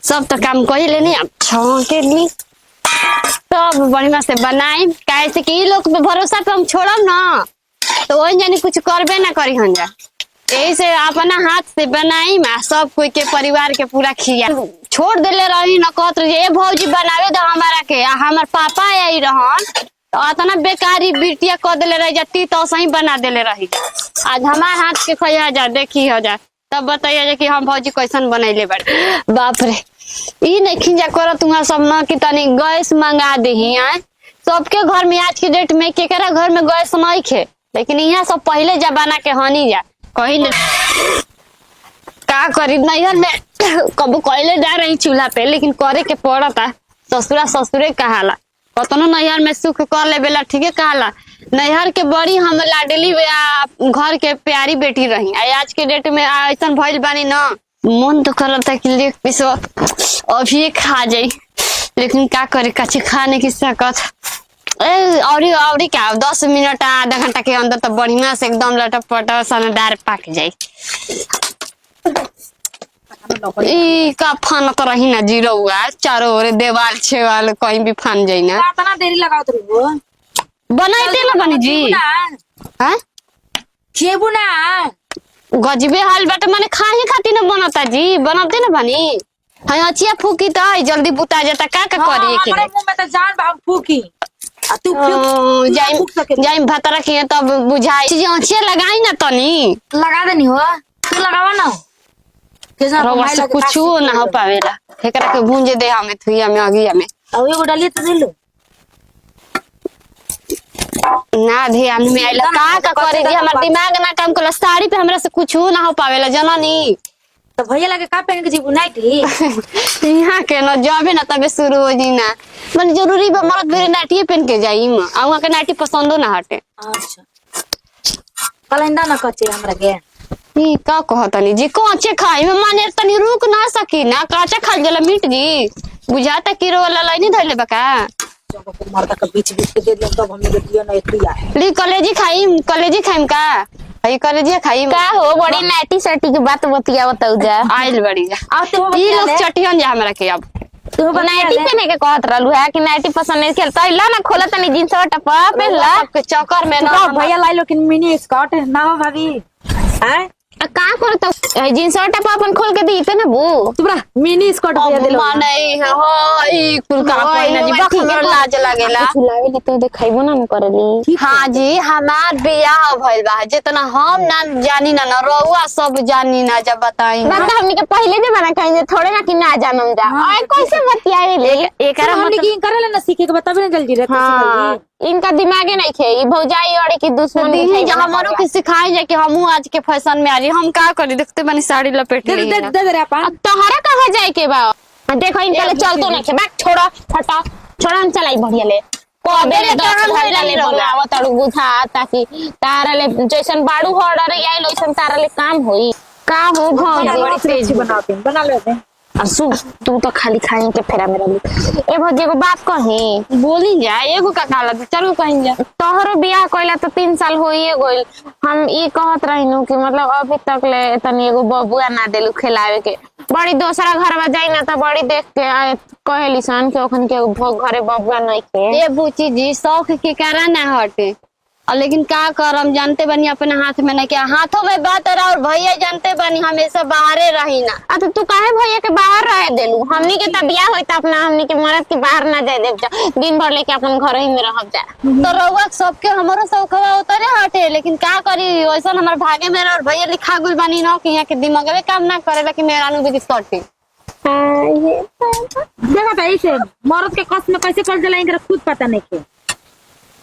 सब तो काम कर लेनी अब के लिए सब बढ़िया से बनाई कैसे कि लोग पे भरोसा पे हम छोड़म ना तो वही जानी कुछ करबे ना करी हम जा यही से अपना हाथ से बनाई मैं सब कोई के परिवार के पूरा खिया छोड़ देले रही न कहत रही ए भौजी बनावे दो हमारा के हमार पापा आई रहन तो इतना बेकारी बिटिया कह देले रही जाती तो सही बना देले रही आज हमार हाथ के खैया जा देखी हो जा तब बताइए कि हम भौजी कैसन बनैले बारे बाप रे ई नहीं खिंजा कर तुम्हारा सब न कि तनी गैस मंगा दही सबके घर में आज के डेट में केकरा घर में गैस नहीं खे लेकिन यहाँ सब पहले जमाना के हनी जा कहीं का करी नैहर में कब कहले जा रही चूल्हा पे लेकिन करे के पड़ता ससुरा ससुरे कहाला कतनो नैहर में सुख कर ले बेला ठीके कहाला नैहर के बड़ी हम लाडली घर के प्यारी बेटी रही आज के डेट में ऐसा भइल बानी ना मन तो करता कि लेक पीस अभी खा जाई लेकिन का करे कच्चे खाने की सकत और क्या 10 मिनट आधा घंटा के अंदर तो बढ़िया से एकदम लटपट सनदार पक जाई ई का फान तो रही ना जीरो हुआ चारों ओर देवाल छेवाल कहीं भी फान जाई ना कितना देरी लगावत रहो बनाइते ना बनी जी हां खेबू ना गजबे हाल बाटे माने खाही खाती ना बनता जी बनाते ना बनी हां अचिया फूकी तो जल्दी बुता जाता का करी के हमारे मुंह में तो जान बा फूकी तू जाई भतरा के तब बुझाई चीज अचिया लगाई ना तनी लगा देनी हो तू लगावा ना कैसा कुछ ना हो पावेला एकरा के भूंजे दे हमें थुइया में अगिया में अब एगो डालिए तो दे लो ना ध्यान में आइला का करे जी हमर दिमाग ना काम करला साड़ी पे हमरा से कुछ ना हो पावेला जननी तो भैया लगे का पहन के जीबू नाइटी यहाँ के ना जाबे ना तबे शुरू हो जी ना मन जरूरी बा मरद बेरे नाइटी पहन के जाई म आ वहां के नाइटी पसंदो ना हटे अच्छा कलंडा ना कच्चे हमरा के ई का कहतनी जी कच्चे खाई में माने तनी रुक ना सकी ना काचा खा गेला मीट जी बुझाता कि रो वाला लाइन धइले बका मरदा के बीच बीच के दे दियो तब हम दे दियो ना एकरिया ली कलेजी खाइम का हई कलेजी खाइम का हो बड़ी नाइटी सटी के बात बतियावत जा आइल बड़ी जा आते हो ई लोग चटियन जा हमरा के अब तू नाइटी पहने के कहत रहलू है कि नाइटी पसंद नहीं खेलता इला ना खोला तनी जींस टपा पहनला के चक्कर में ना भैया लाई लो कि मिनी स्कर्ट ना हो भाभी हैं का करत जींस टपा अपन खोल के दी ना बू तुमरा मिनी स्कर्ट भैया दे लो माने हो ई कुल का कोई ना जी बखर लाज लागेला लावे ली तो देखाइबो ना करली हां जी हमार बियाह भइल बा जितना हम ना जानी ना रउआ सब जानी ना जब बताई बात हमनी के पहले जे बना कहीं थोड़े ना कि ना जानम जा और कैसे बतियाए ले एकरा हमनी की करे ना सीखे के बताबे ना जल्दी रहते हां इनका दिमागे नहीं खे ई भौजाई और की दुश्मनी है हमरो के सिखाई जाए कि हमहू आज के फैशन में आ रही हम का करी देखते बनी साड़ी लपेट ली दे दे रे अपन तोहरा कहां जाए के बा देखो इनका ले चलतो नहीं खे बैक छोड़ा हटा छोड़ा हम चलाई बढ़िया ले कोबे ले 10 घंटा ले बोलावा तड़ू बुझा ताकि तारा ले जैसन बाड़ू ऑर्डर आई लइसन तारा ले काम होई का हो बड़ी बनाते बना लेते असु तू तो खाली खाई के फेरा मेरा ए भौजी को बात कही बोली जा एगो का काला चलो कहीं जा तोहरो बियाह कइला तो 3 साल होइए गइल हम ई कहत रहिनु कि मतलब अभी तक ले तनी एगो बबुआ ना देलु खिलावे के बड़ी दूसरा घर में जाई ना तो बड़ी देख के कहेली सन के ओखन के घरे बबुआ नहीं के ये बुची जी शौक के करा ना हटे और लेकिन का करम जानते बनी अपने हाथ में ना क्या हाथों में बात और भैया जानते बनी हमेशा बाहरे रही ना तो तू काहे भैया के बाहर रह देलू हमनी के त बियाह होई त अपना हमनी के मरद के बाहर ना जाए देव जा दिन भर लेके अपन घर ही में रहब जा तो रउआ सबके हमरो शौकवा उतरे हटे लेकिन का करी वैसा हमार भागे में और भैया लिखा गुल बनी ना कि यहाँ के दिमाग में काम ना करेला कि मेरा नु भी सटे देखा था ऐसे मर्द के कस में कैसे कर देला इनके खुद पता नहीं के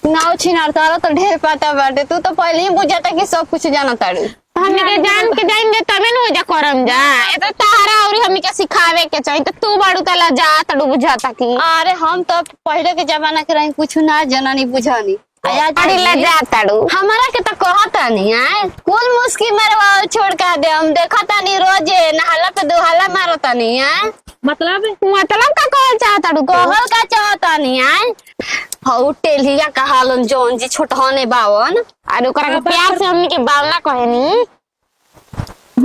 नाव छिनार तारा तो ढेर पता बाटे तू तो पहले ही बुझाता कि सब कुछ जाना तारू हमनी के जान के जाएंगे तबे न हो जा करम जा ए तो तारा और हमनी के सिखावे के चाहिए तो तू बाड़ू तला जा तड़ू बुझाता की अरे हम तो पहले के जमाना के रही कुछ ना जननी बुझानी अरे ला जा तड़ू हमारा के तो कहता नहीं है कुल मुस्की मरवा छोड़ का दे हम देखता नहीं रोजे नहाला पे दुहाला मारता नहीं है मतलब का कहल चाहता तड़ू कहल का चाहता नहीं है हौ टेलिया का हालन जोन जी छोटहने बावन अरे ओकरा के प्यार से हमनी के बावला कहनी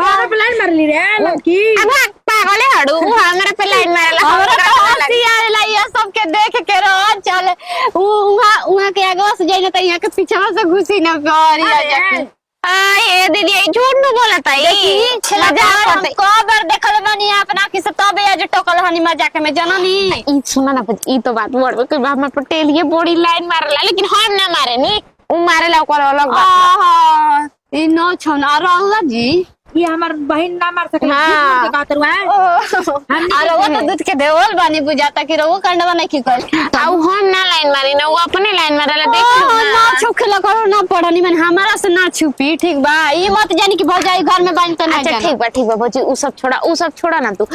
बाहर पे लाइन मार ली रे लड़की अब पागल है हड़ू हमरा पे लाइन के देख के रह चल उहाँ के आगे से जाई ना त यहाँ के पीछे से घुसी ना करी आ जाके ये दीदी ये झूठ न बोलत है कबर देखल बानी अपना की से तब आज टोकल हनी मजाक में जननी ई सुना ना ई तो बात बड़ के हमर पटेल ये बड़ी लाइन मारला लेकिन हम ना मारे नी उ मारेला ओकर अलग बात आहा ई न छौना रहुला जी ये हमार बहन ना मार सके हाँ। अरे वो तो दूध के देवल बानी बुझाता कि रहुआ कंडवा नहीं की कर आउ हम ना लाइन मारी ना वो अपने लाइन मारेला देख लो ना ना छुपला करो ना पढ़नी मन हमारा से ना छुपी ठीक बा ये मत जानी कि भौजाई घर में बानी तो ना अच्छा जाना ठीक बा भौजी उ सब छोड़ा ना तू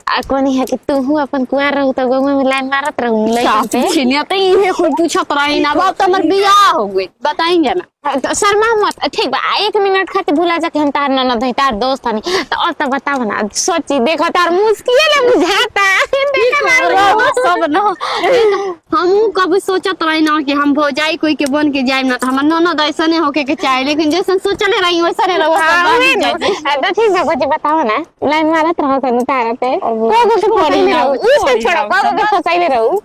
आ कोनी है कि तू हूं अपन कुआर रहू तो गंगा में लाइन मारत रहू लइकन पे छिनिया तो इहे कोई पूछत रही ना बाप तो हमर बियाह हो गई बताई जाना तो शर्मा मत ठीक बा 1 मिनट खातिर भुला जा के हम तार ननद है तार दोस्त हनी तो और तो बताओ ना सोची देखो तार मुश्किल है बुझाता सब न हम कभी सोचत रही ना कि हम भौजाई कोई के बन के जाए ना तो हमर ननद ऐसने होके के चाहे लेकिन जैसन सोचले रही वैसने रहो तो ठीक है भौजी बताओ ना लाइन मारत रहो सन तार पे को कुछ पड़ी ना उ सब छोड़ो को कुछ फसाइले रहू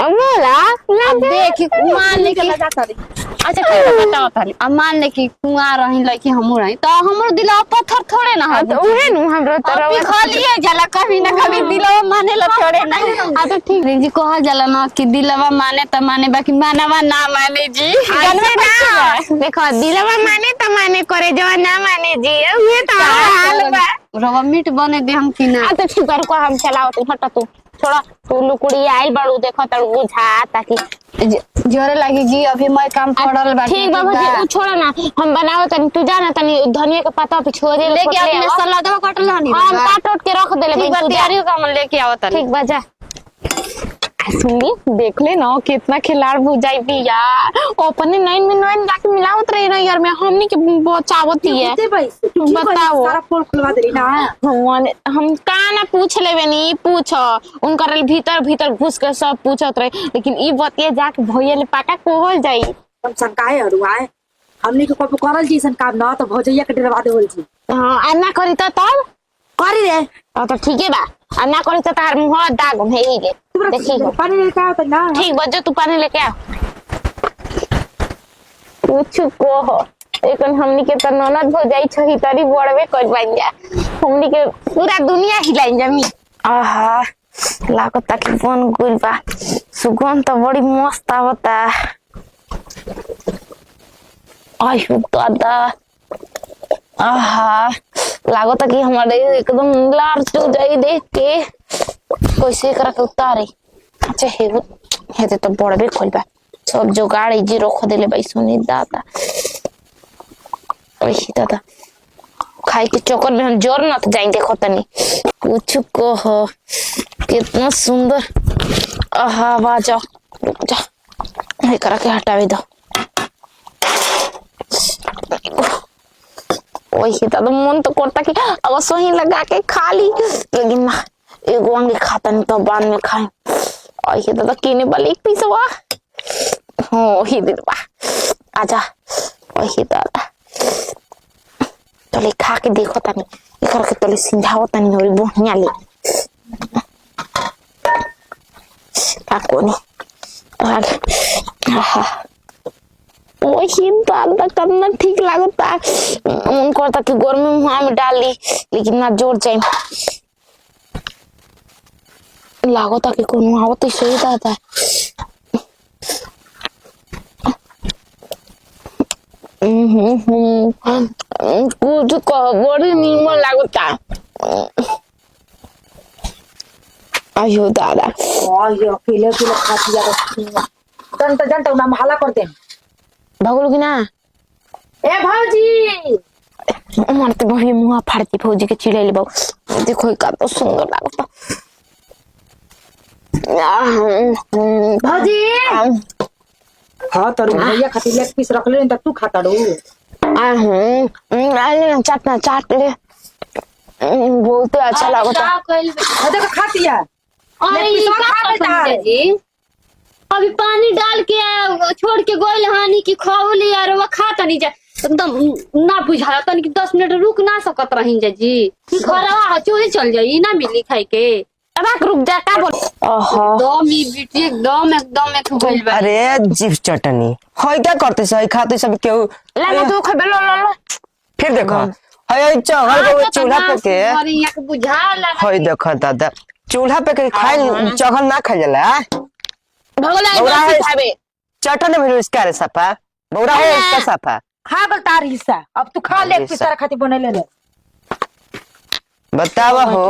अमोला अब देखी मान ले कि अच्छा ठीक है बताओ तारी अब मान ले कि कुआं रही लड़की हमू रही तो हमर दिलवा पत्थर थोड़े ना है तो उहे नु हमरो अभी खालिए जाला कभी ना कभी दिलवा माने ला थोड़े ना आ तो ठीक जी कहल जाला ना कि दिलवा माने त माने बाकी मानवा ना माने जी जानवे ना देखो दिलवा माने त माने करे जवा ना माने जी उहे तो हाल बा रवा मीट बने दे हम कि ना तो ठीक कर को हम चलाओ तू हट तू छोड़ा तू लुकुड़ी आइल बड़ू देखो त बुझा ताकि जोरे लगी जी अभी मैं काम पड़ल बाकी ठीक बाबा जी उ छोड़ा ना हम बनाओ तनी तू जाना तनी धनिया के पत्ता पे छोड़े लेके अपने सलादवा काटल हनी हम काट के रख देले ठीक बा तैयारी का मन लेके आवत ठीक बा जा सुनी देख ले ना कितना खिलाड़ बुझाई भी यार अपने 9 में 9 जाके मिलावत रही ना यार मैं हमनी के बचावत ही है बताओ सारा पोल खुलवा दे ना हम का ना पूछ लेबे नी पूछो उनकर भीतर घुस के सब पूछत रहे लेकिन ई बतिया जाके भैया ले पाका कोहल जाई हम संकाय हरुआए हमनी के कब करल जी सन काम ना तो भौजैया के डरवा देवल जी हां अन्ना करी तो तब करी रे तो ठीक है बा अन्ना करी तो तार मुंह दाग में ही ले देखी पानी लेके आओ तो ना ठीक बजे तू पानी लेके आ कुछ को हो लेकिन हमनी के त ननद हो जाई छही तरी बड़वे कर बन जा हमनी के पूरा दुनिया हिलाई जमी आहा लागत कि बन गुल बा सुगंध तो बड़ी मस्त आवता आयु दादा आहा लागत कि हमारे एकदम लार चू जाई देख के कैसे करा के उतारे अच्छा हेते तो बड़बे खोलबा सब जोगाड़ जी रख देले भाई सुनी दादा ओही दादा खाई के चक्कर में हम जोर न जाई देखो तनी कुछ को हो कितना सुंदर आहा बाजा रुक जा ये करा के हटावे दो ओही दादा मन तो करता कि अब सोही लगा के खा ली लेकिन ना एगो अंगे खाता नहीं तो बाद में खाए ओही दादा किने वाले एक पीस हुआ हो ही दिलवा आजा ओही दादा तले खा के देखो तनी एकर के तले सिंधाओ तनी और बढ़िया ले का कोनी आहा ओही दादा करना ठीक लागता मन करता कि गर्मी मुंह में डाल ली लेकिन ना जोर जाए लागता कि कोनो आवत सही दादा कुछ बड़ी नीमन लागता आयो दादा आयो अकेले अकेले खाती यार डंटा ना हाला कर दे भगलू की ना ए भौजी मारते बढ़िया मुंह फाड़ती भौजी के चिड़ै ले बाबू देखो का तो सुंदर लागता भौजी हाँ तारू भैया खातिर लेग पीस रख ले तू खाता रो चाटना चाट ले बहुत अच्छा लागता देखो खाती है अरे ये का करता जी अभी पानी डाल के छोड़ के गोइल हानि की खौली यार वो खाता नहीं जा एकदम ना बुझा तन कि 10 मिनट रुक ना सकत रही जा जी घरवा चोरी चल जाई ना मिली खाई के अब रुक जा का बोल ओहो एकदम ई बेटी एकदम एकदम एक होइल बा। अरे जीव चटनी हई क्या करते सही खाते सब केहू ला तू खबे लो फिर देखो हई चहल को चूल्हा पे के और यहाँ के बुझा लगा हई देखो दादा चूल्हा पे के खाए चहल ना खा जाला भगला बौरा है। खाबे चटनी में इसका रे सपा बौरा है इसका सपा खा गल तार हिस्सा अब तू खा ले किस तरह खातिर बने ले बतावा हो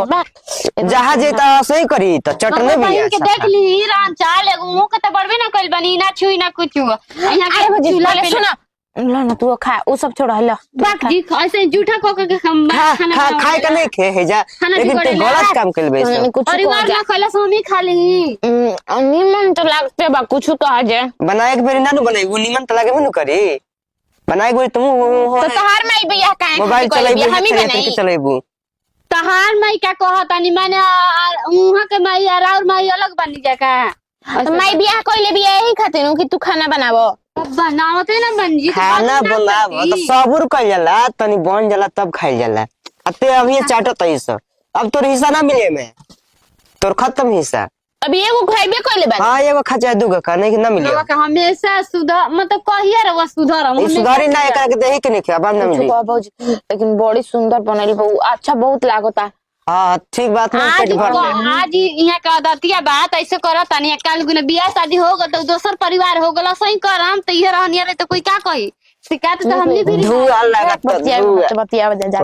जहाँ जेता सही करी तो चटनी भी है के देख ली राम चाल एगो मुंह के तो बड़बे ना कइल बनी ना छुई ना कुछ यहाँ अरे के भौजी चूल्हा पहले पे सुना लो ना तू खा वो सब छोड़ लो बाक जी ऐसे जूठा को के हम खा खाना खा खाए का नहीं खे है जा खाना लेकिन बिगड़े तू ला। गलत काम कर बे सब कुछ परिवार ना खइला से हम ही खा ली निमन तो लागते बा कुछ कह जे बनाए के बेरी ना नु बनाई वो निमन त लागे मनु करी बनाए के तुम तो तहार में बियाह काहे मोबाइल चलाइबू हम ही नहीं बनाई चलाइबू तहार माई क्या कहतानी माने उहाँ के माई और माई अलग बनी जा का तो मैं बियाह कइले बियाह यही खातिर हूं कि तू खाना बनावो बनावते ना बन जी खाना बनाब तो सबूर कइल जाला तनी बन जाला तब खाइल जाला अते अभी चाटत है सब अब तोर हिस्सा ना मिले में तोर खत्म हिस्सा अभी एगो खाइबे कइले बा हां एगो खा चाहे दूगो खा नहीं कि ना मिले लोग के हमेशा सुधर मतलब कहिए रे वो सुधर ई सुधारी ना एकरा के देही के नहीं खा अब ना मिली लेकिन बड़ी सुंदर बनली बहु अच्छा बहुत लागता हां ठीक बात नहीं पेट भर ले आज यहाँ का आदतिया बात ऐसे करत तानी काल गुने बियाह शादी हो गल तो दोसर परिवार हो गल सही करम त इहे रहनिया रे तो कोई का कही शिकायत तो हमनी भी धुआं लागत धुआं बतिया जा